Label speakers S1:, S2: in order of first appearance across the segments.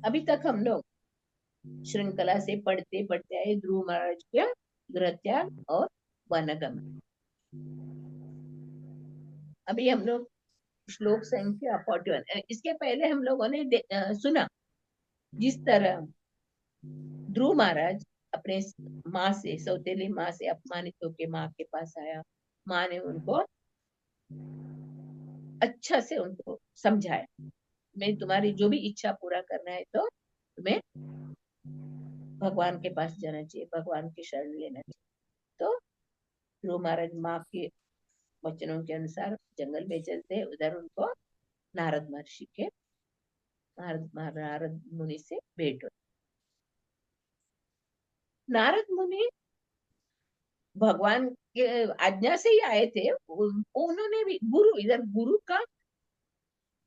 S1: अभी तक हम लोग श्रृंखला से पढ़ते पढ़ते आए ध्रुव महाराज के गृह त्याग और वनगमन। अभी हम लोग श्लोक संख्या 41, इसके पहले हम लोगों ने सुना जिस तरह ध्रुव महाराज अपने माँ से, सौतेली माँ से अपमानित होकर माँ के पास आया। माँ ने उनको अच्छा से उनको समझाया, मैं तुम्हारी जो भी इच्छा पूरा करना है तो तुम्हें भगवान के पास जाना चाहिए, भगवान की शरण लेना चाहिए। तो ध्रुव महाराज माँ के वचनों के अनुसार जंगल में चलते, उधर उनको नारद महर्षि के नारद मुनि से भेंट हुई। नारद मुनि भगवान के आज्ञा से ही आए थे। उन्होंने भी गुरु, इधर गुरु का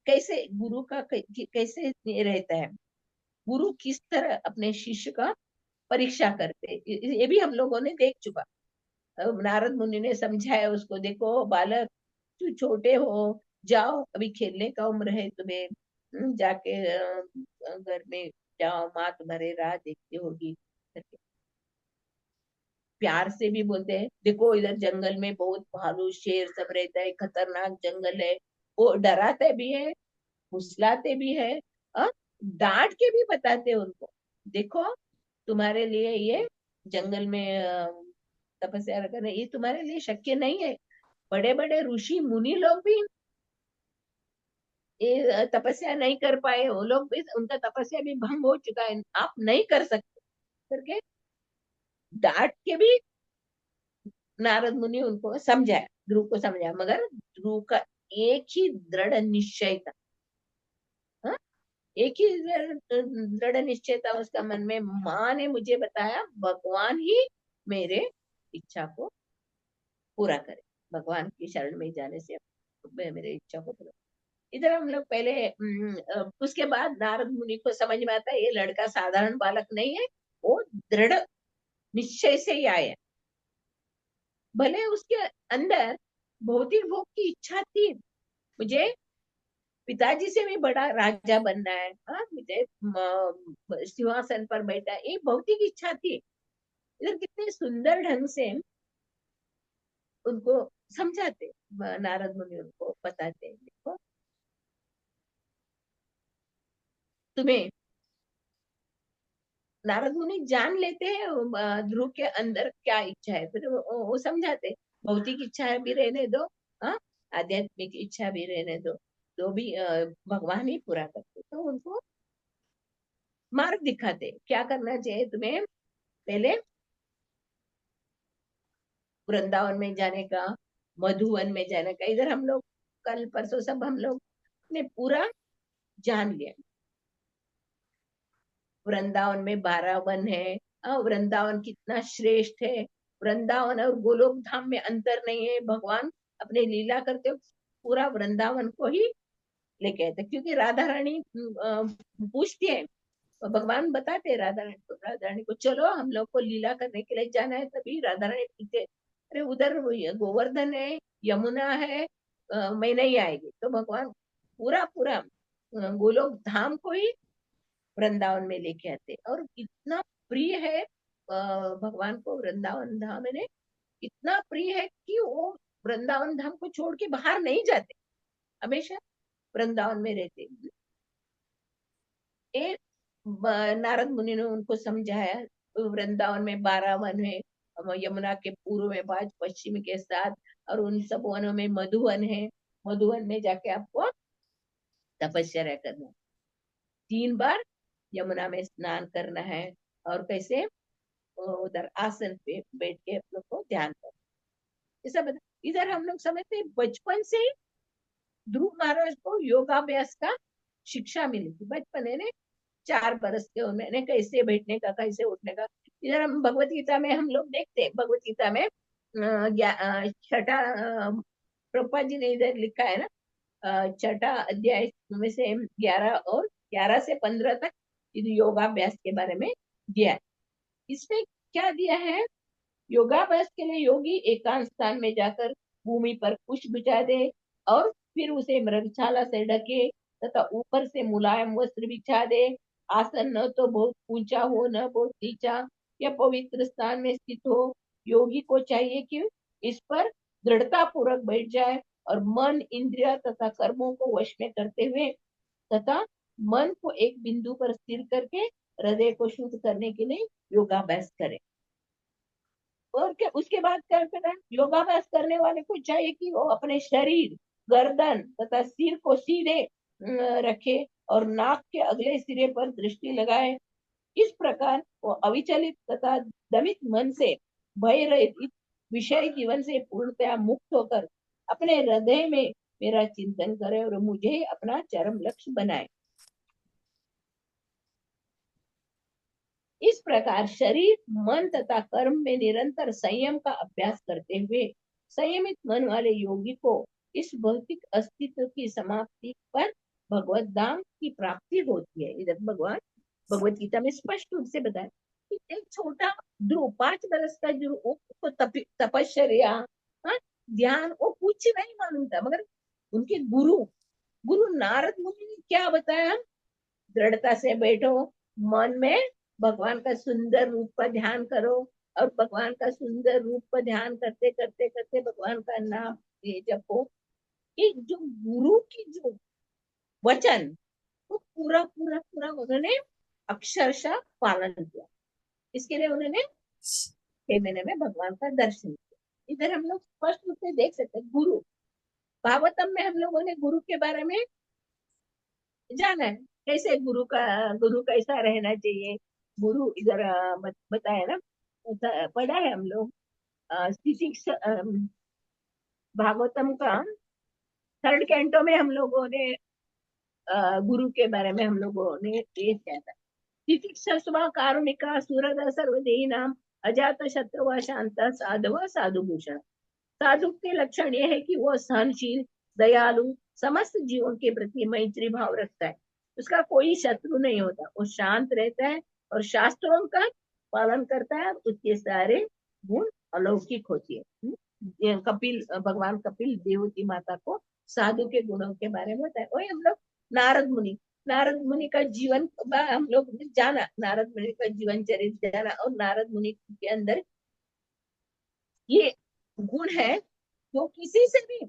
S1: कैसे, गुरु का कैसे ये रहता है, गुरु किस तरह अपने शिष्य का परीक्षा करते, ये भी हम लोगों ने देख चुका। नारद मुनि ने समझाया उसको, देखो बालक, तू छोटे हो, जाओ, अभी खेलने का उम्र है तुम्हें, जाके घर में जाओ, माँ तुम्हारे राह देखती होगी। प्यार से भी बोलते हैं, देखो इधर जंगल में बहुत भालू शेर सब रहता है, खतरनाक जंगल है। वो डराते भी है, फुसलाते भी है, अ, डांट के भी बताते हैं उनको, देखो तुम्हारे लिए ये जंगल में तपस्या करना ये तुम्हारे लिए शक्य नहीं है। बड़े बड़े ऋषि मुनि लोग भी ये तपस्या नहीं कर पाए, वो लोग भी, उनका तपस्या भी भंग हो चुका है, आप नहीं कर सकते करके डांट के भी नारद मुनि उनको समझाया, ध्रुव को समझाया। मगर ध्रुव का एक ही दृढ़ निश्चय था, हाँ? एक ही दृढ़ निश्चय था उसका मन में, माँ ने मुझे बताया भगवान ही मेरे इच्छा को पूरा करे, भगवान की शरण में जाने से मेरे इच्छा को पूरा। इधर हम लोग पहले उसके बाद नारद मुनि को समझ में आता है ये लड़का साधारण बालक नहीं है, वो दृढ़ निश्चय से ही आया। भले उसके अंदर भौतिक भोग की इच्छा थी, मुझे पिताजी से भी बड़ा राजा बनना है, हाँ, मुझे सिंहासन पर बैठा है, ये भौतिक इच्छा थी। इधर कितने सुंदर ढंग से उनको समझाते, नारद मुनि उनको बताते हैं, देखो तुम्हें, नारद मुनि जान लेते हैं ध्रुव के अंदर क्या इच्छा है, फिर वो समझाते, भौतिक इच्छा भी रहने दो, हाँ, आध्यात्मिक इच्छा भी रहने दो, तो भी भगवान ही पूरा करते, तो उनको मार्ग दिखाते क्या करना चाहिए तुम्हें। पहले वृंदावन में जाने का, मधुवन में जाने का, इधर हम लोग कल परसों सब हम लोग ने पूरा जान लिया। वृंदावन में 12 वन है, वृंदावन कितना श्रेष्ठ है, वृंदावन और गोलोक धाम में अंतर नहीं है, भगवान अपने लीला करते हो पूरा वृंदावन को ही लेके आते, क्योंकि राधा रानी पूछती है, तो भगवान बताते हैं राधा रानी को, राधा रानी को चलो हम लोग को लीला करने के लिए जाना है, तभी राधा रानी पूछते, अरे उधर गोवर्धन है, यमुना है, मैं नहीं आएगी, तो भगवान पूरा पूरा गोलोक धाम को ही वृंदावन में लेके आते, और इतना प्रिय है भगवान को वृंदावन धाम ने, इतना प्रिय है कि वो वृंदावन धाम को छोड़ के बाहर नहीं जाते, हमेशा वृंदावन में रहते। ये नारद मुनि ने उनको समझाया, वृंदावन में 12 वन है, यमुना के पूर्व में 5, पश्चिम के 7, और उन सब वनों में मधुवन है, मधुवन में जाके आपको तपस्या करना, 3 बार यमुना में स्नान करना है, और कैसे उधर आसन पे बैठ के हम लोग को ध्यान करना, ये सब इधर हम लोग समझते हैं बचपन से ही ध्रुव महाराज को योगाभ्यास का शिक्षा मिली थी, बचपन है 4 बरस के मैंने कैसे बैठने का, कैसे उठने का। इधर हम भगवत गीता में हम लोग देखते हैं, भगवत गीता में छठा प्रभुपाद जी ने इधर लिखा है ना, छठा अध्याय में से 11 और 11 से 15 तक योगाभ्यास के बारे में दिया है। इसमें क्या दिया है, योगाभ्यास के लिए योगी एकांत स्थान में जाकर भूमि पर कुश बिछा दे, और फिर उसे मृगशाला से ढके तथा ऊपर से मुलायम वस्त्र बिछा दे, आसन न तो बहुत ऊंचा हो न बहुत नीचा, या पवित्र स्थान में स्थित हो। योगी को चाहिए कि इस पर दृढ़ता पूर्वक बैठ जाए और मन, इंद्रिय तथा कर्मों को वश में करते हुए तथा मन को एक बिंदु पर स्थिर करके हृदय को शुद्ध करने के लिए योगाभ्यास करे। और क्या उसके बाद क्या करना है? योगाभ्यास करने वाले को चाहिए कि वो अपने शरीर, गर्दन तथा सिर को सीधे रखे और नाक के अगले सिरे पर दृष्टि लगाए। इस प्रकार वो अविचलित तथा दमित मन से, भय रहित विषय जीवन से पूर्णतया मुक्त होकर अपने हृदय में मेरा चिंतन करे और मुझे अपना चरम लक्ष्य बनाए। इस प्रकार शरीर, मन तथा कर्म में निरंतर संयम का अभ्यास करते हुए संयमित मन वाले योगी को इस भौतिक अस्तित्व की समाप्ति पर भगवत धाम की प्राप्ति होती है। इधर भगवान भगवत गीता में स्पष्ट रूप से बताया कि एक छोटा ध्रुव, 5 बरस का ध्रुव, उसको तपश्चर्या, हाँ, ध्यान, वो कुछ नहीं मालूम था, मगर उनके गुरु गुरु नारद मुनि ने क्या बताया? दृढ़ता से बैठो, मन में भगवान का सुंदर रूप का ध्यान करो, और भगवान का सुंदर रूप का ध्यान करते करते करते भगवान का नाम ये जपो। ये जो गुरु की जो वचन, वो पूरा पूरा पूरा उन्होंने अक्षरशः पालन किया। इसके लिए उन्होंने 6 महीने में भगवान का दर्शन किया। इधर हम लोग स्पष्ट रूप से देख सकते हैं गुरु, भागवतम में हम लोगों ने गुरु के बारे में जाना है, कैसे गुरु कैसा रहना चाहिए। गुरु इधर बताया ना, पढ़ा है हम लोग स्थिति भागवतम का 3rd कैंटो में हम लोगों ने गुरु के बारे में हम लोगों ने ये किया था। तितिक्षा कारुणिका सूरद सर्वदेही नाम अजात शत्रु शांत साधव साधु भूषण। साधु के लक्षण ये है कि वो सहनशील, दयालु, समस्त जीवों के प्रति मैत्री भाव रखता है, उसका कोई शत्रु नहीं होता, वो शांत रहता है और शास्त्रों का पालन करता है, उसके सारे गुण अलौकिक होती है। ये भगवान कपिल देवती माता को साधु के गुणों के बारे में बताया। वही हम लोग नारद मुनि का जीवन हम लोग ने जाना, नारद मुनि का जीवन चरित्र जाना, और नारद मुनि के अंदर ये गुण है जो किसी से भी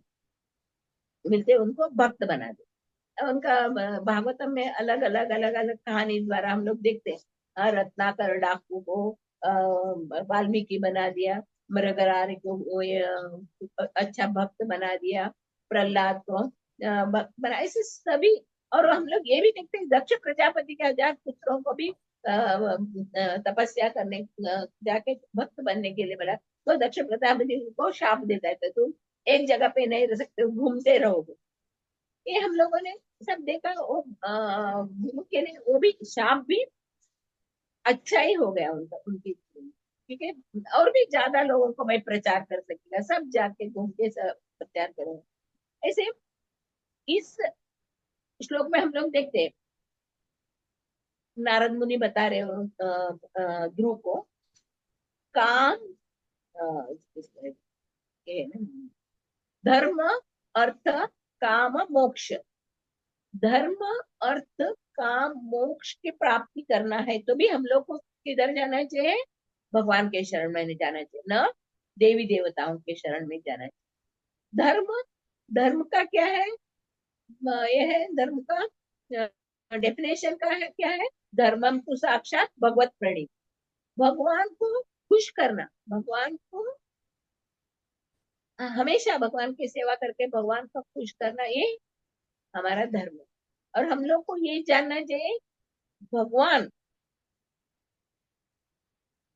S1: मिलते उनको भक्त बना दे। उनका भागवतम में अलग अलग कहानी द्वारा हम लोग देखते हैं। रत्नाकर डाकू को वाल्मीकि बना दिया, मृगरार को अच्छा भक्त बना दिया, प्रहलाद को भक्त बना, ऐसे सभी। और हम लोग ये भी देखते हैं दक्ष प्रजापति के 1000 पुत्रों को भी तपस्या करने जाके भक्त बनने के लिए बोला, तो दक्ष प्रजापति को शाप देता है, तो तुम एक जगह पे नहीं रह सकते, घूमते रहोगे। ये हम लोगों ने सब देखा। वो गुरु के लिए वो भी शाप भी अच्छा ही हो गया उनका, उनकी। ठीक है, और भी ज्यादा लोगों को मैं प्रचार कर सकेगा, सब जाके घूम के सब प्रचार करेंगे। ऐसे इस श्लोक में हम लोग देखते हैं नारद मुनि बता रहे हो ध्रुव को काम, ये है ना, धर्म, अर्थ, काम, मोक्ष। धर्म, अर्थ, काम, मोक्ष की प्राप्ति करना है तो भी हम लोग को किधर जाना चाहिए? भगवान के शरण में जाना चाहिए, न देवी देवताओं के शरण में जाना चाहिए। धर्म, धर्म का क्या है? यह है धर्म का डेफिनेशन का है, क्या है? धर्मम तो साक्षात भगवत प्रणीत, भगवान को खुश करना, भगवान को हमेशा भगवान की सेवा करके भगवान को खुश करना, ये हमारा धर्म है। और हम लोग को ये जानना चाहिए भगवान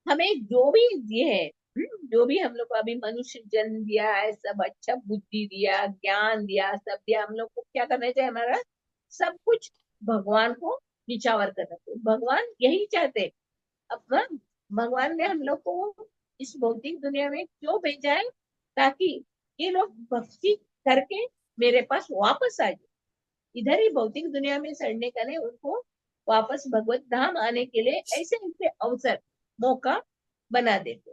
S1: हमें जो भी दिए है, जो भी हम लोग को अभी मनुष्य जन्म दिया है, सब अच्छा बुद्धि दिया, ज्ञान दिया, सब दिया, हम लोग को क्या करना चाहिए? हमारा सब कुछ भगवान को निछावर करना चाहिए। भगवान यही चाहते हैं। अब भगवान ने हम लोग को इस भौतिक दुनिया में क्यों भेजा है? ताकि ये लोग भक्ति करके मेरे पास वापस आ जाए। इधर ही भौतिक दुनिया में सड़ने का नहीं, उनको वापस भगवत धाम आने के लिए ऐसे ऐसे अवसर, मौका बना देते।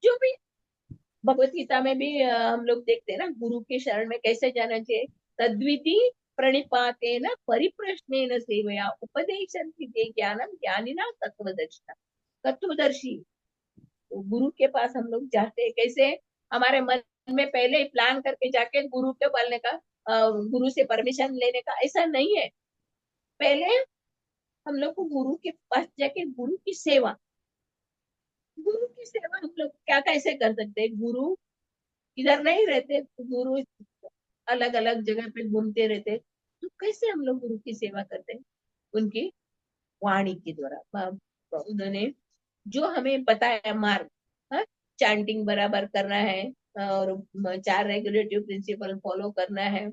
S1: जो भी भगवत गीता में भी हम लोग देखते हैं ना, गुरु के शरण में कैसे जाना चाहिए। तद्विति प्रणिपातेन परिप्रश्नेन सेवया उपदेशन्ति ते ज्ञानम ज्ञानिना तत्वदर्शिना। तत्वदर्शी, तो गुरु के पास हम लोग जाते हैं कैसे? हमारे मन में पहले ही प्लान करके जाके गुरु के बोलने का, गुरु से परमिशन लेने का, ऐसा नहीं है। पहले हम लोग को गुरु के पास जाके गुरु की सेवा, गुरु की सेवा हम लोग क्या कैसे कर सकते हैं? गुरु इधर नहीं रहते, तो गुरु अलग अलग जगह पे घूमते रहते, तो कैसे हम लोग गुरु की सेवा करते हैं? उनकी वाणी के द्वारा। उन्होंने जो हमें बताया मार्ग, हाँ, चैंटिंग बराबर करना है, और 4 रेगुलेटिव प्रिंसिपल फॉलो करना है,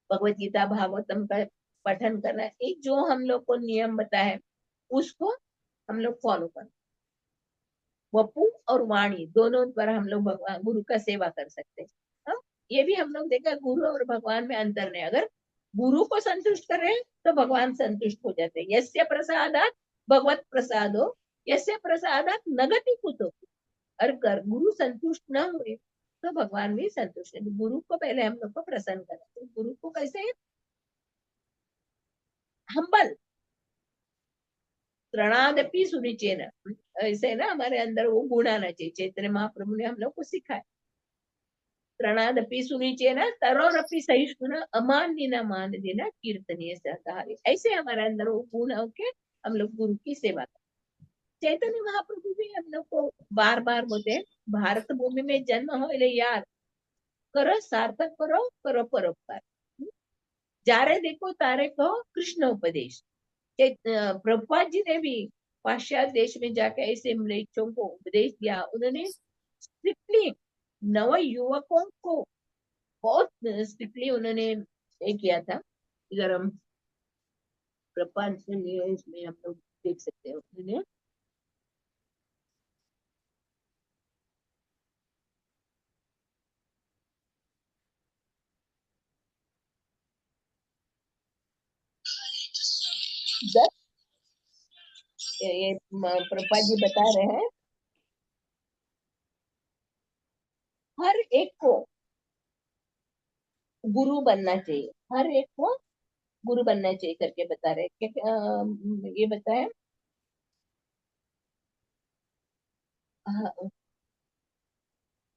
S1: भगवत गीता भागवतम का पठन करना है, एक जो हम लोग को नियम बताया है उसको हम लोग फॉलो करना। वपु और वाणी दोनों द्वारा हम लोग भगवान गुरु का सेवा कर सकते हैं। हाँ? ये भी हम लोग देखा, गुरु और भगवान में अंतर नहीं। अगर गुरु को संतुष्ट कर रहे हैं तो भगवान संतुष्ट हो जाते हैं। यस्य प्रसादात भगवत प्रसादो, यस्य प्रसादात नगति कुतो। अगर गुरु संतुष्ट न हुए तो भगवान भी संतुष्ट है। गुरु को पहले हम लोग को प्रसन्न करते, गुरु को कैसे? हम्बल, प्रणादपि सुनिचेन, ऐसे ना हमारे अंदर वो गुण आना चाहिए। चैतन्य महाप्रभु ने हम लोग को सिखाया, प्रणादपि सुनिचेन तरोरपि सहिष्णुना अमान्य न मान देना कीर्तनीय सहकारी। ऐसे हमारे अंदर वो गुण होके हम लोग गुरु की सेवा करते। चैतन्य महाप्रभु भी हम लोग को बार बार बोलते हैं, भारत भूमि में जन्म हो ले यार, करो सार्थक, करो करो परोपकार, जा रहे देखो तारे कहो कृष्ण उपदेश। प्रभुपाद जी ने भी पाश्चात्य देश में जाकर ऐसे मलेच्छों को उपदेश दिया। उन्होंने स्ट्रिक्टली नव युवकों को बहुत स्ट्रिक्टली उन्होंने ये किया था। इधर हम प्रभुपाद इसमें हम लोग देख सकते हैं, उन्होंने दस, ये प्रभुपाद जी बता रहे हैं, हर एक को गुरु बनना चाहिए, हर एक को गुरु बनना चाहिए करके बता रहे हैं। ये बताए,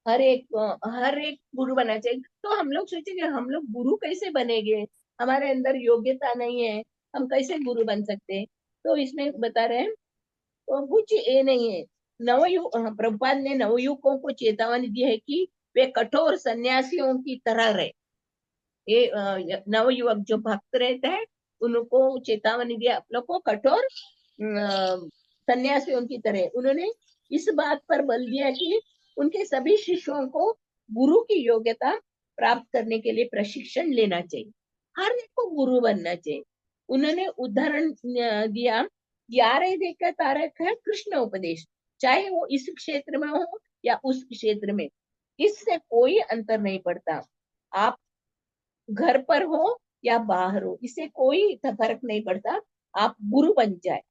S1: हर एक गुरु बनना चाहिए। तो हम लोग सोचेंगे हम लोग गुरु कैसे बनेंगे, हमारे अंदर योग्यता नहीं है, हम कैसे गुरु बन सकते हैं? तो इसमें बता रहे हैं, तो कुछ ये नहीं है। प्रभुपाद ने नवयुवकों को चेतावनी दी है कि वे कठोर सन्यासियों की तरह रहे। ये नवयुवक जो भक्त रहते हैं उनको चेतावनी दिया, आप लोग को कठोर सन्यासियों की तरह। उन्होंने इस बात पर बल दिया कि उनके सभी शिष्यों को गुरु की योग्यता प्राप्त करने के लिए प्रशिक्षण लेना चाहिए, हर एक को गुरु बनना चाहिए। उन्होंने उदाहरण दिया, ग्यारह देखकर तारक है कृष्ण उपदेश, चाहे वो इस क्षेत्र में हो या उस क्षेत्र में, इससे कोई अंतर नहीं पड़ता। आप घर पर हो या बाहर हो, इससे कोई फर्क नहीं पड़ता, आप गुरु बन जाए।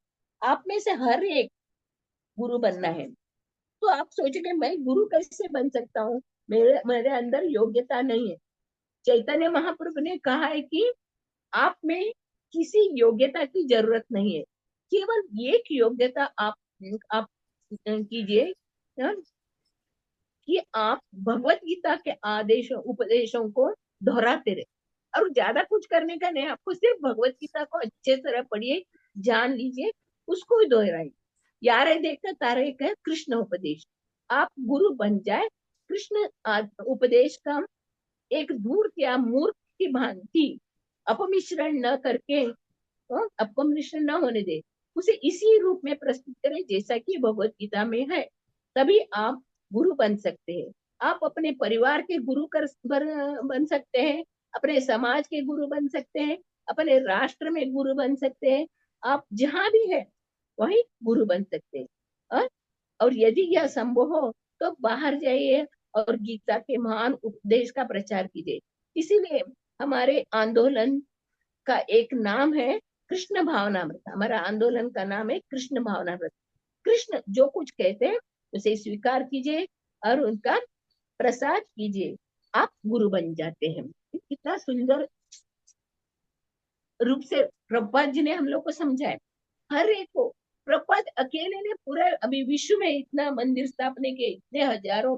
S1: आप में से हर एक गुरु बनना है। तो आप सोचेंगे मैं गुरु कैसे बन सकता हूँ, मेरे मेरे अंदर योग्यता नहीं है। चैतन्य महाप्रभु ने कहा है कि आप में किसी योग्यता की जरूरत नहीं है, केवल एक योग्यता आप कीजिए, कि आप भगवत गीता के आदेशों उपदेशों को दोहराते रहे। और ज्यादा कुछ करने का नहीं, आपको सिर्फ भगवत गीता को अच्छे तरह पढ़िए, जान लीजिए, उसको ही दोहराइए। यार देखकर तारे का कृष्ण उपदेश, आप गुरु बन जाए। कृष्ण उपदेश का एक दूर या मूर्ख की भांति अपमिश्रण न करके, अपमिश्रण न होने दे, उसे इसी रूप में प्रस्तुत करें जैसा कि भगवत गीता में है। तभी आप गुरु बन सकते हैं। आप अपने परिवार के गुरु बन सकते हैं, अपने समाज के गुरु बन सकते हैं, अपने राष्ट्र में गुरु बन सकते हैं। आप जहां भी है वही गुरु बन सकते हैं। और यदि यह संभव हो तो बाहर जाइए और गीता के महान उपदेश का प्रचार कीजिए। इसीलिए हमारे आंदोलन का एक नाम है कृष्ण भावनामृत। हमारा आंदोलन का नाम है कृष्ण भावनामृत। कृष्ण जो कुछ कहते हैं उसे स्वीकार कीजिए और उनका प्रसाद कीजिए, आप गुरु बन जाते हैं। कितना सुंदर रूप से प्रभुपाद जी ने हम लोग को समझाया। हर एक को प्रभुपाद अकेले ने पूरा अभी विश्व में इतना मंदिर स्थापने के इतने हजारों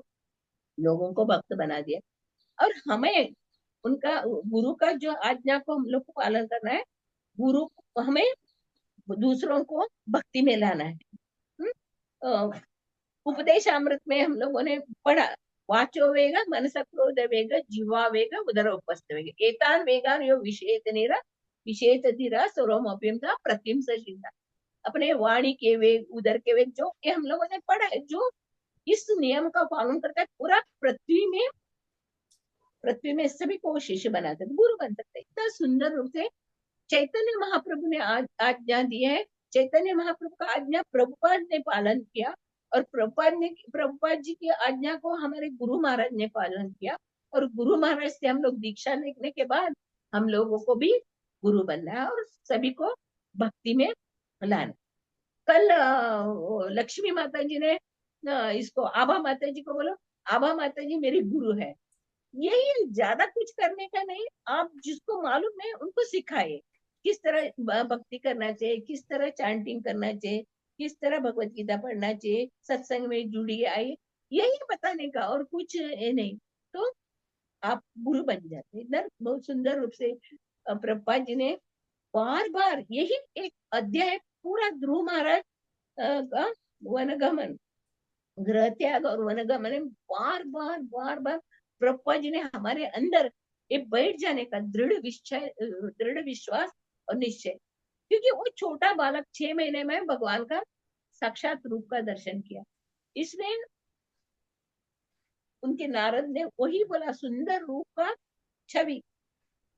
S1: लोगों को भक्त बना दिया। और हमें उनका गुरु का जो आज्ञा को हम लोग को पालन करना है। गुरु को हमें दूसरों को भक्ति में लाना है। अ, उपदेश अमृत में हम लोगों ने पढ़ा, वाचो वेग मनस क्रोध वेग जीवा वेग उदर उपस्थ वेग एतान वेगान यो विषेतनेरा विषेतधिरा सर्वमप्यम था प्रतिम सचिता। अपने वाणी के वेग, उदर के वेग, जो ये हम लोगों ने पढ़ा है, जो इस नियम का पालन करता है, पूरा पृथ्वी में सभी को शिष्य बनाते थे, गुरु बन सकते। इतना सुंदर रूप से चैतन्य महाप्रभु ने आज्ञा दी है। चैतन्य महाप्रभु का आज्ञा प्रभुपाद ने पालन किया, और प्रभुपाद जी की आज्ञा को हमारे गुरु महाराज ने पालन किया। और गुरु महाराज से हम लोग दीक्षा लेने के बाद हम लोगों को भी गुरु बनना है और सभी को भक्ति में लाना। कल लक्ष्मी माता जी ने इसको आभा माता जी को बोलो, आभा माता जी मेरी गुरु है। यही, ज्यादा कुछ करने का नहीं, आप जिसको मालूम है उनको सिखाइए किस तरह भक्ति करना चाहिए, किस तरह चैंटिंग करना चाहिए, किस तरह भगवत गीता पढ़ना चाहिए, सत्संग में जुड़िए आइए, यही बताने का और कुछ ये नहीं। तो आप गुरु बन जाते। इधर बहुत सुंदर रूप से प्रभुपाद जी ने बार बार यही एक अध्याय पूरा ध्रुव महाराज का वनगमन, गृह त्याग और वनगमन में बार बार प्रभुपाद जी ने हमारे अंदर ये बैठ जाने का दृढ़ विश्वास और निश्चय। क्योंकि वो छोटा बालक 6 महीने में भगवान का साक्षात रूप का दर्शन किया, इसमें उनके नारद ने वही बोला, सुंदर रूप का छवि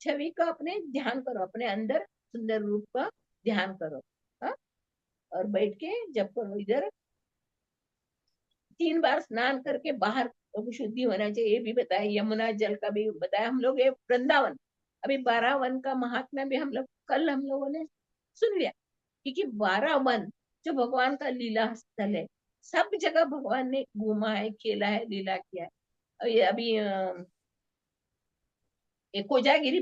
S1: छवि का अपने ध्यान करो, अपने अंदर सुंदर रूप का ध्यान करो। हा? और बैठ के जब करो, इधर 3 बार स्नान करके बाहर शुद्धि होना चाहिए, ये भी बताया। यमुना जल का भी बताया हम लोग। ये वृंदावन, अभी 12 वन का महात्म्य भी हम लोग कल हम लोगों ने सुन लिया। क्योंकि 12 वन जो भगवान का लीला स्थल है, सब जगह भगवान ने घूमा है, खेला है, लीला किया है। और ये अभी ये कोजागिरी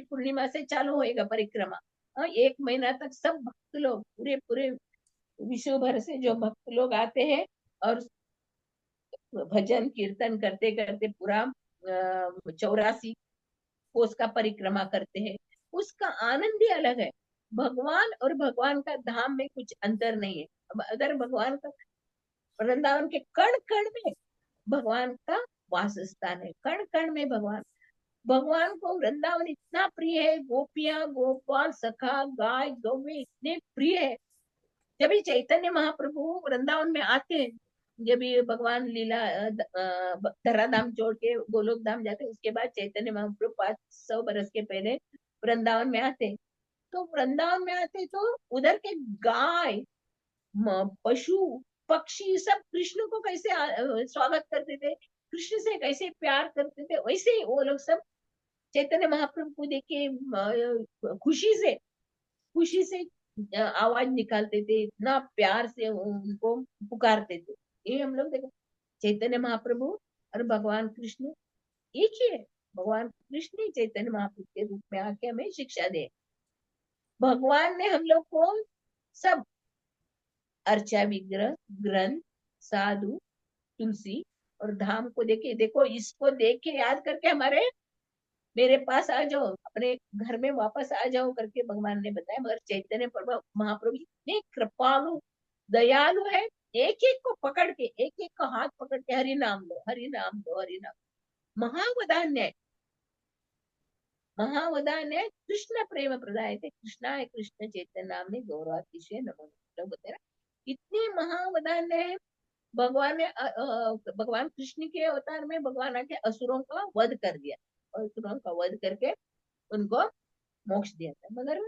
S1: पूर्णिमा से चालू होएगा परिक्रमा। 1 महीना तक सब भक्त लोग पूरे पूरे विश्व भर से जो भक्त लोग आते हैं और भजन कीर्तन करते करते पूरा 84 कोस का परिक्रमा करते हैं। उसका आनंद ही अलग है। भगवान और भगवान का धाम में कुछ अंतर नहीं है। अगर भगवान का वृंदावन के कण कण में भगवान का वास स्थान है, कण कण में भगवान भगवान को वृंदावन इतना प्रिय है। गोपियां, गोपाल, सखा, गाय, गौवे इतने प्रिय है। जब ये चैतन्य महाप्रभु वृंदावन में आते हैं, जब ये भगवान लीला धरा धाम छोड़ के गोलोक धाम जाते हैं, उसके बाद चैतन्य महाप्रभु 500 बरस के पहले वृंदावन में आते हैं। तो वृंदावन में आते तो उधर के गाय, पशु, पक्षी सब कृष्ण को कैसे स्वागत करते थे, कृष्ण से कैसे प्यार करते थे, वैसे ही वो लोग सब चैतन्य महाप्रभु को देख के खुशी से आवाज निकालते थे, इतना प्यार से उनको पुकारते थे। ये हम लोग देखो, चैतन्य महाप्रभु और भगवान कृष्ण एक ही है। भगवान कृष्ण ही चैतन्य महाप्रभु के रूप में आके हमें शिक्षा दे। भगवान ने हम लोग को सब अर्चा, विग्रह, ग्रंथ, साधु, तुलसी और धाम को देखे, देखो इसको देख के याद करके हमारे मेरे पास आ जाओ, अपने घर में वापस आ जाओ करके भगवान ने बताया। मगर चैतन्य प्रभु महाप्रभु इतने कृपालु दयालु है। एक एक को पकड़ के, एक एक का हाथ पकड़ के, हरि नाम लो, हरि नाम लो, हरि नाम। महावदान्य महावदान्य कृष्ण प्रेम प्रदाय थे, कृष्णा है कृष्ण चैतन्य नाम ने गौरवातिशय नमो। लोग बता रहे इतने महावदान्य है। भगवान ने भगवान कृष्ण के अवतार में भगवान आके असुरों का वध कर दिया, असुरों का वध करके उनको मोक्ष दिया था। मगर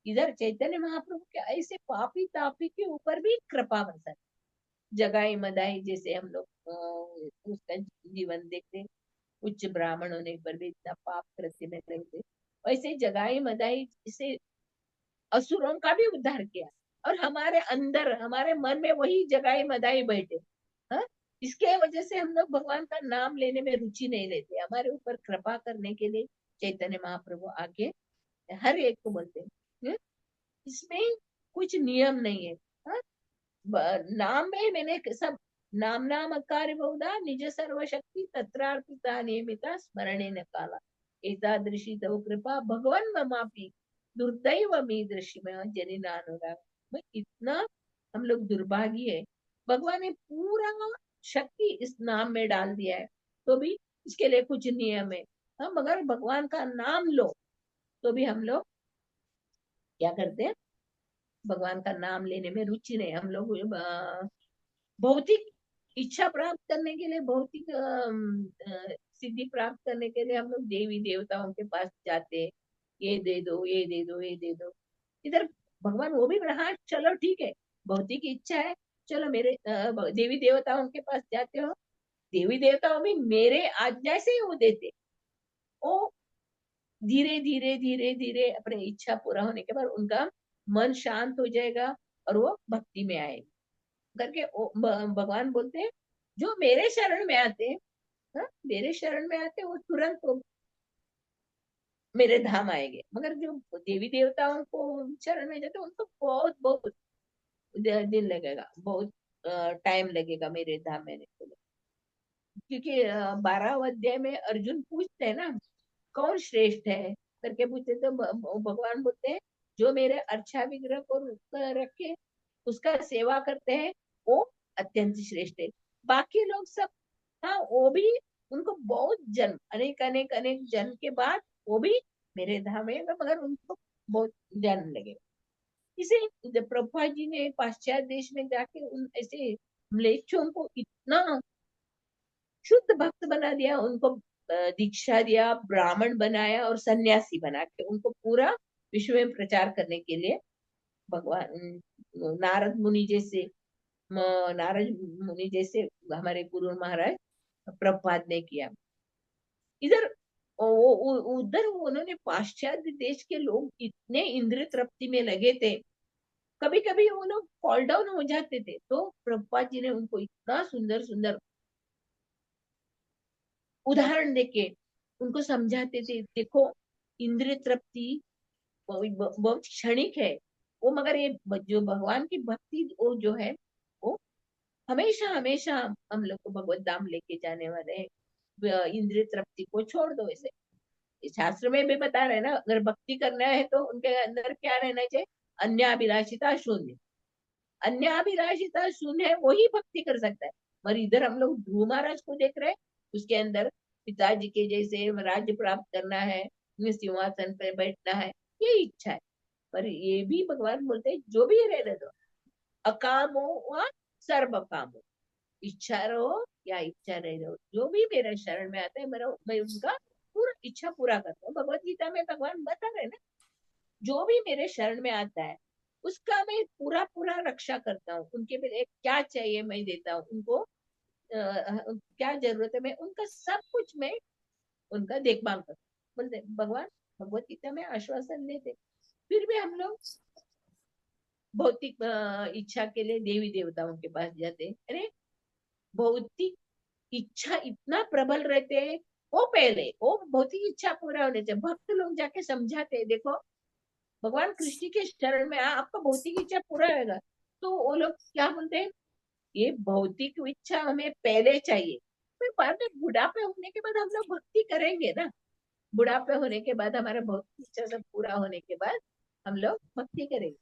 S1: इधर चैतन्य महाप्रभु के ऐसे पापी तापी के ऊपर भी कृपा बरसा। जगाई मदाई जैसे हम लोग उसका जीवन देखते, उच्च ब्राह्मण होने पर भी इतना पाप कृत्य में रहते, वैसे जगाई मदाई जैसे असुरों का भी उद्धार किया। और हमारे अंदर, हमारे मन में वही जगाई मदाई बैठे। हाँ, इसके वजह से हम लोग भगवान का नाम लेने में रुचि नहीं लेते। हमारे ऊपर कृपा करने के लिए चैतन्य महाप्रभु आके हर एक को बोलते हैं। इसमें कुछ नियम नहीं है। हाँ? नाम में मैंने सब नाम नाम अकार बहुधा निज सर्वशक्ति तत्रार्पिता नियमिता स्मरणे न काला एतादृशी तव कृपा भगवान ममापि दुर्दैव मी दृश्य में जनिना अनुराग। भाई इतना हम लोग दुर्भागी है, भगवान ने पूरा शक्ति इस नाम में डाल दिया है, तो भी इसके लिए कुछ नियम है। हम अगर भगवान का नाम लो तो भी हम लोग क्या करते हैं, भगवान का नाम लेने में रुचि नहीं। हम लोग भौतिक इच्छा प्राप्त करने के लिए, भौतिक सिद्धि प्राप्त करने के लिए हम लोग देवी देवताओं के पास जाते हैं, ये दे दो, ये दे दो, ये दे दो। इधर भगवान वो भी हाँ चलो ठीक है, भौतिक इच्छा है, चलो मेरे देवी देवताओं के पास जाते हो, देवी देवताओं भी मेरे आज्ञा से ही वो देते। वो धीरे धीरे धीरे धीरे अपने इच्छा पूरा होने के बाद उनका मन शांत हो जाएगा और वो भक्ति में आएगा करके भगवान बोलते हैं जो मेरे शरण में आते हैं, हाँ, मेरे शरण में आते हैं वो तुरंत वो मेरे धाम आएंगे। मगर जो देवी देवताओं को शरण में जाते हैं उनको बहुत बहुत दिन लगेगा, बहुत टाइम लगेगा मेरे धाम में आने के लिए। क्योंकि 12 अध्याय में अर्जुन पूछते हैं ना कौन श्रेष्ठ है करके पूछते, तो भगवान बोलते हैं जो मेरे अच्छा विग्रह को रख के उसका सेवा करते हैं वो अत्यंत श्रेष्ठ है। बाकी लोग सब, हाँ वो भी उनको बहुत जन्म, अनेक अनेक अनेक जन्म के बाद वो भी मेरे धाम में, मगर उनको बहुत जन्म लगे। इसे जब प्रभुपाद जी ने पाश्चात्य देश में जाके उन ऐसे म्लेच्छों को इतना शुद्ध भक्त बना दिया, उनको दीक्षा दिया, ब्राह्मण बनाया और सन्यासी बना के उनको पूरा विश्व में प्रचार करने के लिए भगवान नारद मुनि जैसे नारद मुनि जैसे हमारे गुरु महाराज प्रभुपाद ने किया। इधर उधर उन्होंने पाश्चात्य देश के लोग इतने इंद्रिय तृप्ति में लगे थे, कभी कभी वो लोग फॉल डाउन हो जाते थे, तो प्रभुपाद जी ने उनको इतना सुंदर सुंदर उदाहरण देके उनको समझाते थे, देखो इंद्रिय तृप्ति बहुत क्षणिक है वो, मगर ये जो भगवान की भक्ति वो जो है वो हमेशा हमेशा हम लोग को भगवत धाम लेके जाने वाले हैं। इंद्रिय तृप्ति को छोड़ दो। ऐसे शास्त्र में भी बता रहे हैं ना, अगर भक्ति करना है तो उनके अंदर क्या रहना चाहिए, अन्य अभिलाषिता शून्य। अन्य अभिलाषिता शून्य है वही भक्ति कर सकता है। और इधर हम लोग ध्रुव महाराज को देख रहे हैं, उसके अंदर पिताजी के जैसे राज्य प्राप्त करना है, सिंहासन पर बैठना है, ये इच्छा है। पर ये भी भगवान बोलते हैं जो भी रहने दो, अकामो व सर्व कामो, इच्छा रहो या इच्छा नहीं रहो, जो भी मेरे शरण में आता है मेरा मैं उनका पूरा इच्छा पूरा करता हूँ। भगवत गीता में भगवान बता रहे ना, जो भी मेरे शरण में आता है उसका मैं पूरा पूरा रक्षा करता हूँ, उनके लिए क्या चाहिए मैं देता हूँ उनको, क्या जरूरत है मैं उनका सब कुछ मैं उनका देखभाल करता हूँ। बोलते भगवान भगवत गीता में आश्वासन देते। फिर भी हम लोग भौतिक इच्छा के लिए देवी देवताओं के पास जाते हैं। अरे भौतिक इच्छा इतना प्रबल रहते हैं, वो पहले वो भौतिक इच्छा पूरा होने चाहिए। भक्त लोग जाके समझाते हैं, देखो भगवान कृष्ण के शरण में आपका भौतिक इच्छा पूरा होगा। तो वो लोग क्या बोलते हैं, ये भौतिक इच्छा हमें पहले चाहिए, फिर बाद में बुढ़ापे होने के बाद हम लोग भक्ति करेंगे ना। बुढ़ापे होने के बाद हमारा भौतिक इच्छा सब पूरा होने के बाद हम लोग भक्ति करेंगे।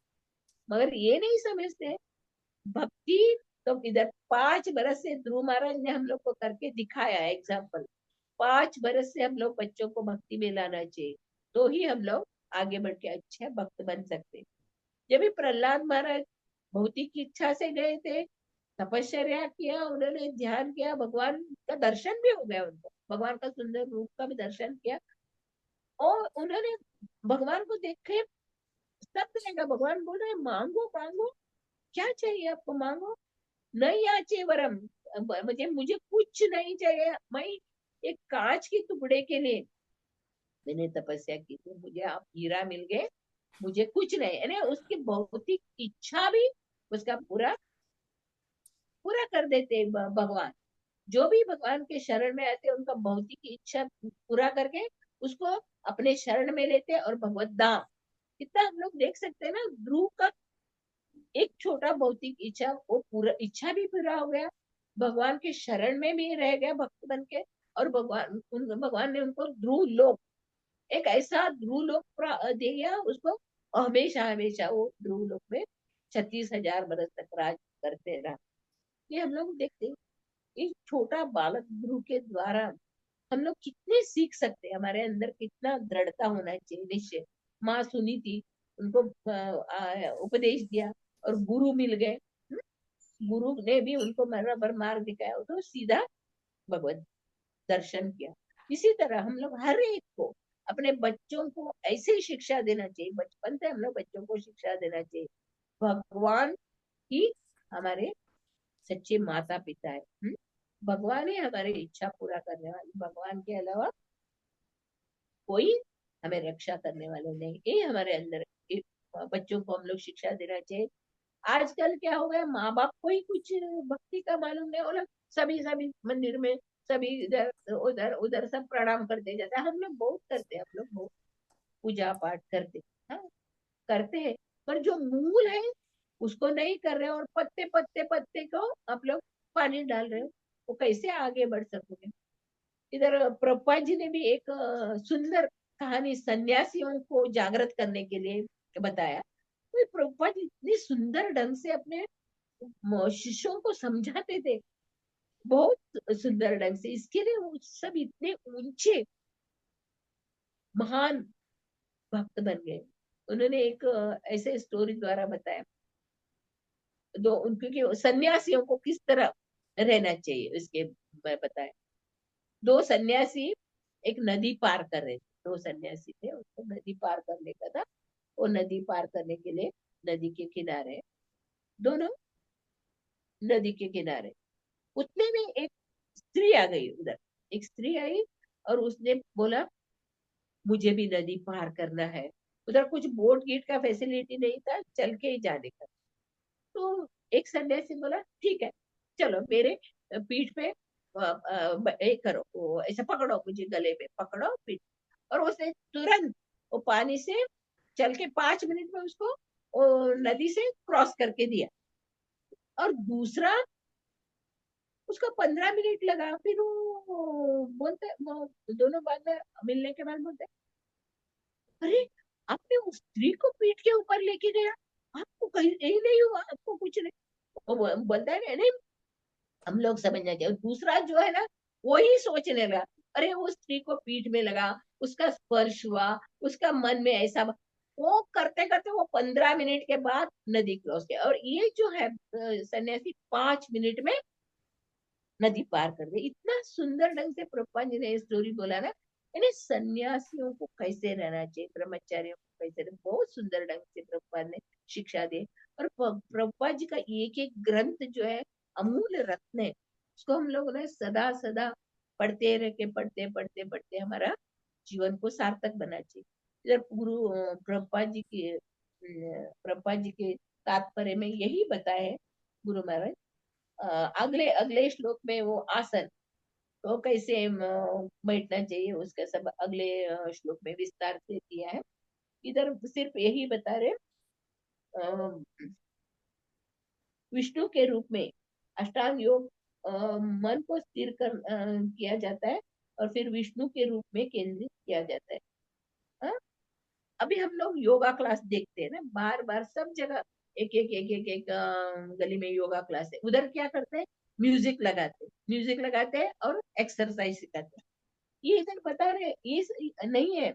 S1: मगर ये नहीं समझते भक्ति तो इधर 5 बरस से ध्रुव महाराज ने हम लोग को करके दिखाया एग्जाम्पल। 5 बरस से हम लोग बच्चों को भक्ति में लाना चाहिए, तो ही हम लोग आगे बढ़ के अच्छे भक्त बन सकते। जब भी प्रहलाद महाराज भौतिक इच्छा से गए थे, तपस्या किया, उन्होंने ध्यान किया, भगवान का दर्शन भी हो गया उनको, भगवान का सुंदर रूप का भी दर्शन किया, और उन्होंने भगवान को देखे सब जगह भगवान बोल रहे मांगो मांगो, क्या चाहिए आपको मांगो, नहीं आचे वरम, मुझे मुझे कुछ नहीं चाहिए, मैं एक कांच के टुकड़े के लिए मैंने तपस्या की थी, मुझे आप हीरा मिल गए, मुझे कुछ नहीं। यानी उसकी भौतिक इच्छा भी उसका पूरा पूरा कर देते भगवान। जो भी भगवान के शरण में आते उनका भौतिक इच्छा पूरा करके उसको अपने शरण में लेते और भगवत धाम। कितना हम लोग देख सकते हैं ना, ध्रुव का एक छोटा भौतिक इच्छा, वो पूरा इच्छा भी पूरा हो गया, भगवान के शरण में भी रह गया भक्त बन के, और भगवान ने उनको ध्रुव लोक, एक ऐसा ध्रुव लोक दे दिया उसको, और हमेशा हमेशा वो ध्रुव लोक में 36,000 बरस तक राज करते रहा। ये हम लोग देखते हैं, एक छोटा बालक ध्रुव के द्वारा हम लोग कितने सीख सकते हैं, हमारे अंदर कितना दृढ़ता होना चाहिए, निश्चय। माँ सुनी थी, उनको उपदेश दिया और गुरु मिल गए। गुरु ने भी उनको बराबर मार्ग दिखाया, तो सीधा भगवत दर्शन किया। इसी तरह हम लोग हर एक को, अपने बच्चों को ऐसे ही शिक्षा देना चाहिए, बचपन से हम लोग बच्चों को शिक्षा देना चाहिए, भगवान ही हमारे सच्चे माता पिता है। भगवान ही हमारी इच्छा पूरा करने वाले, भगवान के अलावा कोई हमें रक्षा करने वाले नहीं। ये हमारे अंदर बच्चों को हम लोग शिक्षा देना चाहिए। आजकल क्या हो गया, माँ बाप को ही कुछ भक्ति का मालूम नहीं, और सभी सभी मंदिर में, सभी इधर उधर उधर सब प्रणाम करते जाते हैं। हम लोग बहुत करते हैं, हम लोग बहुत पूजा पाठ करते हैं, हाँ, करते हैं, पर जो मूल है उसको नहीं कर रहे, और पत्ते पत्ते पत्ते को आप लोग पानी डाल रहे हो, वो कैसे आगे बढ़ सकोगे। इधर प्रभुपाद जी ने भी एक सुंदर कहानी सन्यासियों को जागृत करने के लिए बताया। तो प्रभुपाद जी इतनी सुंदर ढंग से अपने शिष्यों को समझाते थे, बहुत सुंदर ढंग से। इसके लिए वो सब इतने ऊंचे महान भक्त बन गए। उन्होंने एक ऐसे स्टोरी द्वारा बताया, दो क्योंकि सन्यासियों को किस तरह रहना चाहिए इसके मैं बताया। दो सन्यासी एक नदी पार कर रहे थे, दो सन्यासी थे, उसको नदी पार करने का था। वो नदी पार करने के लिए नदी के किनारे, दोनों नदी के किनारे, उतने में एक स्त्री आ गई उधर, एक स्त्री आई, और उसने बोला मुझे भी नदी पार करना है। उधर कुछ बोट गीट का फैसिलिटी नहीं था, चल के ही जाने का। तो एक सन्यासी बोला ठीक है, चलो मेरे पीठ पे एक करो, ऐसा पकड़ो, मुझे गले पे पकड़ो पीठ। और उसने तुरंत वो पानी से चल के 5 मिनट में उसको वो नदी से क्रॉस करके दिया। और दूसरा उसका 15 मिनट लगा। फिर वो बोलते, वो दोनों बाद में मिलने के बाद बोलते, अरे आपने उस स्त्री को पीठ के ऊपर लेके गया, आपको कहीं यही नहीं हुआ, आपको कुछ नहीं। वो बोलता है नहीं, हम लोग समझना चाहिए। दूसरा जो है ना, वही सोचने लगा, अरे वो स्त्री को पीठ में लगा, उसका स्पर्श हुआ, उसका मन में ऐसा, वो करते करते वो 15 मिनट के बाद नदी क्रॉस किया। और ये जो है सन्यासी 5 मिनट में नदी पार कर गए। इतना सुंदर ढंग से प्रभुपाद जी ने स्टोरी बोला ना, यानी सन्यासियों को कैसे रहना चाहिए, ब्रह्मचारियों को कैसे रहना, बहुत सुंदर ढंग से प्रभुपाद ने शिक्षा दी। और प्रभुपाद जी का एक एक ग्रंथ जो है अमूल्य रत्न है, उसको हम लोग ने सदा सदा पढ़ते रह के, पढ़ते पढ़ते पढ़ते हमारा जीवन को सार्थक बना चाहिए। इधर गुरु प्रभुपाद जी के तात्पर्य में यही बताए गुरु महाराज। अगले अगले श्लोक में वो आसन तो कैसे बैठना चाहिए, उसका सब अगले श्लोक में विस्तार से दिया है। इधर सिर्फ यही बता रहे, विष्णु के रूप में अष्टांग योग मन को स्थिर किया जाता है, और फिर विष्णु के रूप में केंद्रित किया जाता है। हाँ? अभी हम लोग योगा क्लास देखते हैं ना, बार बार सब जगह, एक गली में योगा क्लास है, उधर क्या करते हैं, म्यूजिक लगाते हैं और एक्सरसाइज सिखाते हैं। ये इधर बता रहे ये नहीं है,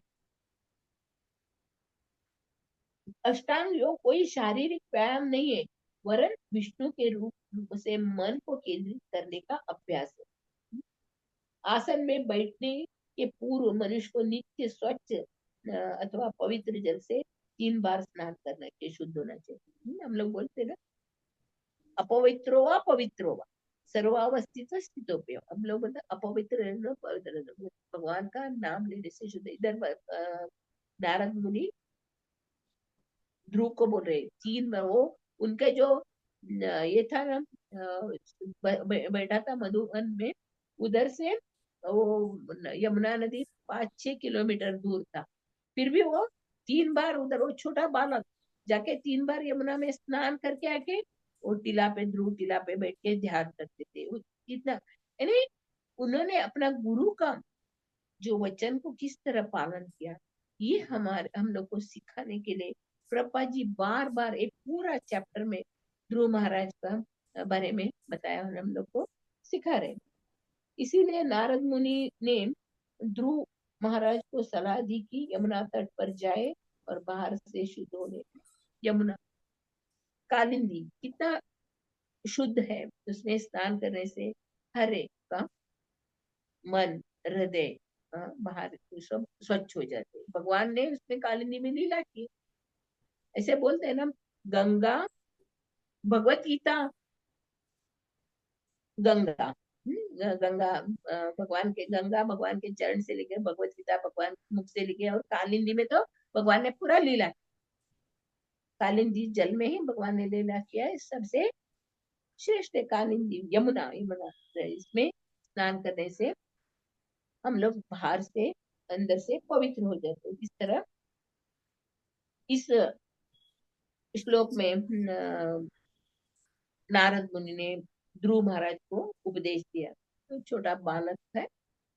S1: अष्टांग योग कोई शारीरिक व्यायाम नहीं है, वरन विष्णु के रूप से मन को केंद्रित करने का अभ्यास है। आसन में बैठने के पूर्व मनुष्य को नित्य स्वच्छ अथवा पवित्र जल से 3 बार स्नान करना चाहिए, शुद्ध होना चाहिए। हम लोग बोलते हैं ना, अपवित्रो व पवित्रो व सर्वावस्थित स्थितोप्य। हम लोग बोलते अपवित्र रहना, पवित्र रहना, भगवान का नाम लेने से शुद्ध। इधर नारद मुनि ध्रुव को बोल रहे 3 बार, वो उनके जो ये था ना, बैठा था मधुबन में, उधर से वो यमुना नदी 5-6 किलोमीटर दूर था। फिर भी वो 3 बार उधर, वो छोटा बालक जाके 3 बार यमुना में स्नान करके आके वो टीला पे, ध्रुव टीला पे बैठ के ध्यान करते थे। इतना, यानी उन्होंने अपना गुरु का जो वचन को किस तरह पालन किया, ये हम लोग को सिखाने के लिए प्रभुपाद जी बार बार एक पूरा चैप्टर में ध्रुव महाराज का बारे में बताया और हम लोग को सिखा रहे। इसीलिए नारद मुनि ने ध्रुव महाराज को सलाह दी कि यमुना तट पर जाए और बाहर से शुद्ध होने। यमुना कालिंदी कितना शुद्ध है, उसमें स्नान करने से हर एक का मन, हृदय, बाहर सब स्वच्छ हो जाते हैं। भगवान ने उसमें कालिंदी में लीला की। ऐसे बोलते हैं ना, गंगा, भगवत गीता, गंगा, गंगा, भगवान के चरण से लेकर भगवत गीता भगवान के मुख से लिखे, और कालिंदी में तो भगवान ने पूरा लीला। कालिंदी जल में ही भगवान ने लीला किया है। सबसे श्रेष्ठ है कालिंदी, यमुना, इसमें स्नान करने से हम लोग बाहर से अंदर से पवित्र हो जाते हैं। इस तरह इस श्लोक में नारद मुनि ने ध्रुव महाराज को उपदेश दिया। तो छोटा बालक है,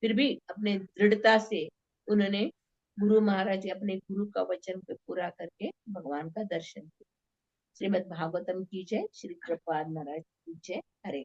S1: फिर भी अपने दृढ़ता से उन्होंने गुरु महाराज अपने गुरु का वचन को पूरा करके भगवान का दर्शन किया। श्रीमद् भागवतम की जय, श्री प्रभुपाद महाराज की जय। हरे